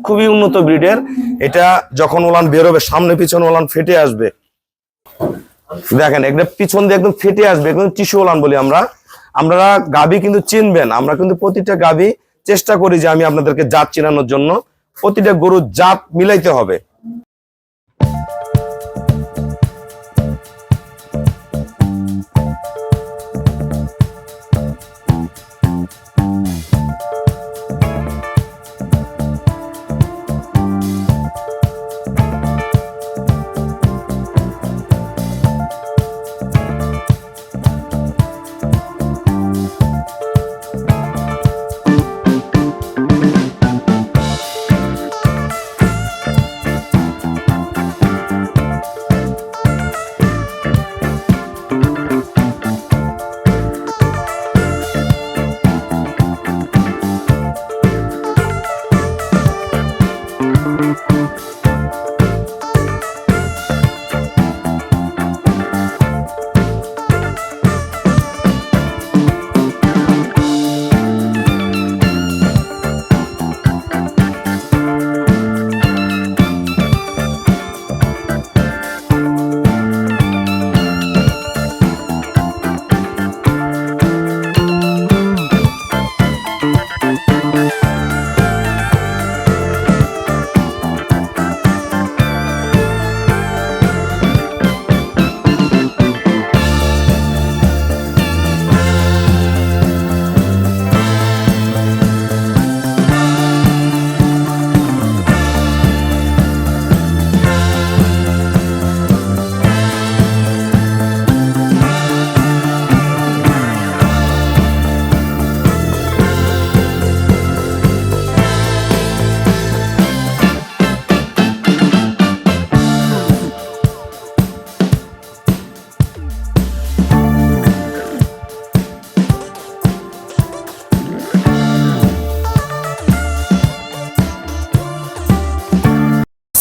খুবই উন্নত ব্রিডের। এটা যখন ওলান বেরোবে সামনে পিছনে ওলান ফেটে আসবে, দেখেন একটা পিছন দিয়ে একদম ফেটে আসবে, একদম টিস্যু ওলান বলি আমরা। আপনারা গাভী কিন্তু চিনবেন, আমরা কিন্তু প্রতিটা গাভী চেষ্টা করি যে আমি আপনাদেরকে জাত চিনানোর জন্য প্রতিটা গরুর জাত মিলাইতে হবে।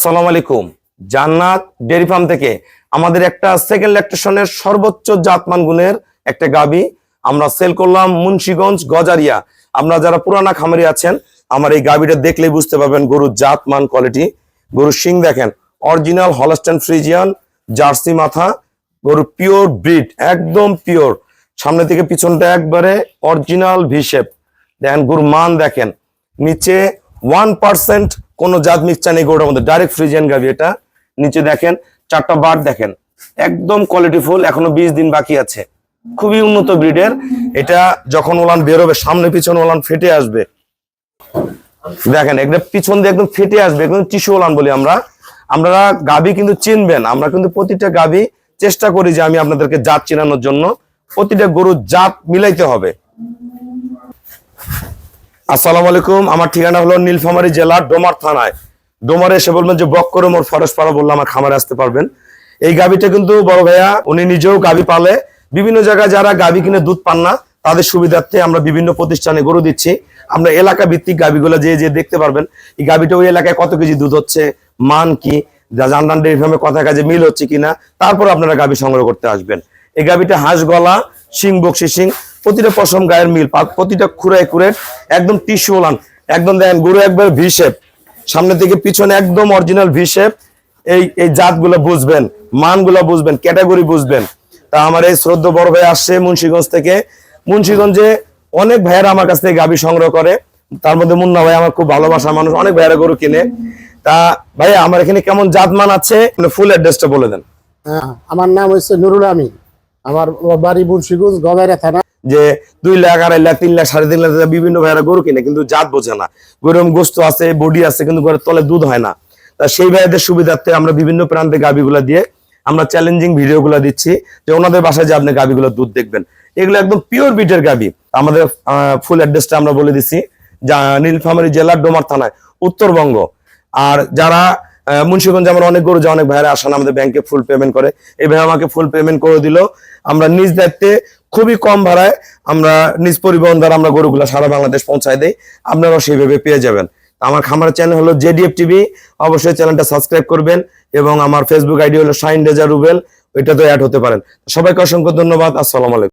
আসসালামু আলাইকুম। জান্নাত ডেয়ারি ফার্ম থেকে আমাদের একটা সেকেন্ড ল্যাকটেশনের সর্বোচ্চ জাতমান গুণের একটা গাবি আমরা সেল করলাম মুন্সিগঞ্জ গজারিয়া। আপনারা যারা পুরানা খামারি আছেন আমার এই গাবিটা দেখলেই বুঝতে পারবেন গরুর জাতমান কোয়ালিটি। গরুর শিং দেখেন, অরিজিনাল হলস্টাইন ফ্রিজিয়ান জার্সি মাথা, গরুর পিওর ব্রিড, একদম পিওর। সামনে থেকে পিছনটা একবারে অরিজিনাল ভি শেপ। দেখেন গরুর মান দেখেন, নিচে 1% কোনো জাত মিক্সচার নেই গরুটার মধ্যে, ডাইরেক্ট ফ্রিজিয়ান গাভি এটা। নিচে দেখেন চারটা বার দেখেন, একদম কোয়ালিটিফুল, এখনো 20 দিন বাকি আছে। খুবই উন্নত ব্রিডের। এটা যখন ওলান বেরোবে সামনে পিছনে ওলান ফেটে আসবে, দেখেন একটা পিছন দিয়ে একদম ফেটে আসবে, একদম টিস্যু ওলান বলি আমরা। আপনারা গাভী কিন্তু চিনবেন, আমরা কিন্তু প্রতিটা গাভী চেষ্টা করি যে আমি আপনাদেরকে জাত চিনানোর জন্য প্রতিটা গরুর জাত মিলাইতে হবে। আসসালামু আলাইকুম। আমার ঠিকানা হলো নীলফামারী জেলার ডোমার থানায়। ডোমারে এসে বলবেন যে বক্করম ওর ফরেস্টপাড়া বললে আমার খামারে আসতে পারবেন। এই গাভীটা কিন্তু বড় ভাইয়া উনি নিজেও গাভী পালে, বিভিন্ন জায়গায় যারা গাভী কিনে দুধ পান না তাদের সুবিধার্থে আমরা বিভিন্ন প্রতিষ্ঠানে গরু দিচ্ছি। আমরা এলাকা ভিত্তিক গাভীগুলো যে যে দেখতে পারবেন এই গাভীটা ওই এলাকায় কত কেজি দুধ হচ্ছে, মান কি, জানলান ডেয়ারি ফার্মে কথা কাজে মিল হচ্ছে কিনা, তারপর আপনারা গাভী সংগ্রহ করতে আসবেন। এই গাভীটা হাঁস গলা, শিং বক্সি শিং, প্রতিটা পশম গায়ের মিল, প্রতিটা খুঁড়ায় খুঁড়ে একদম টিস্যু ওলান, একদম দেখেন গরু একবার ভি শেপ, সামনে থেকে পিছনে একদম অরিজিনাল ভি শেপ। এই জাতগুলো বুঝবেন, মানগুলো বুঝবেন, ক্যাটাগরি বুঝবেন। তা আমার এই শ্রদ্ধা বড় ভাই আসছে মুন্সিগঞ্জ থেকে। মুন্সিগঞ্জে অনেক ভাইয়েরা আমার কাছ থেকে গাভী সংগ্রহ করে, তার মধ্যে মুন্না ভাই আমার খুব ভালোবাসার মানুষ, অনেক ভাইয়েরা গরু কিনে। তা ভাইয়া আমার এখানে কেমন জাত মান আছে ফুল অ্যাড্রেসটা বলে দেন। আমার নাম হচ্ছে নুরুল আমিন, আমার বাড়ি মুন্সিগঞ্জ গজারিয়া থানা। যে 2 লাখ 2.5 লাখ 3 লাখ 3.5 লাখ বিভিন্ন ভাইয়েরা গরু কিনে কিন্তু জাত বোঝে না, গরুর গোস্ত আছে, বডি আছে, কিন্তু গরুর তলে দুধ হয় না। তা সেই ভাইদের সুবিধার্থে আমরা বিভিন্ন প্রান্তে গাভীগুলা দিয়ে আমরা চ্যালেঞ্জিং ভিডিওগুলো দিচ্ছি যে ওনাদের বাসায় যে আপনি গাভীগুলো দুধ দেখবেন। এগুলো একদম পিওর বিটের গাভী। আমাদের ফুল অ্যাড্রেসটা আমরা বলে দিচ্ছি, নীলফামারী জেলার ডোমার থানায়, উত্তরবঙ্গ। আর যারা মুন্সিগঞ্জ আমার অনেক গরু, অনেক ভাইয়েরা আসেন আমাদের ব্যাংকে ফুল পেমেন্ট করে, এই ভাই আমাকে ফুল পেমেন্ট করে দিল। আমরা নিজ দায়িত্বে খুবই কম ভাড়ায় আমরা নিজ পরিবহন দ্বারা আমরা গরুগুলো সারা বাংলাদেশ পৌঁছায় দেই, আপনারাও সেইভাবে পেয়ে যাবেন। আমার খামারের চ্যানেল হলো জেডিএফ টিভি, অবশ্যই চ্যানেলটা সাবস্ক্রাইব করবেন এবং আমার ফেসবুক আইডি হলো শাহিন রেজা রুবেল, ওইটাতে অ্যাড হতে পারেন। সবাইকে অসংখ্য ধন্যবাদ। আসসালামু আলাইকুম।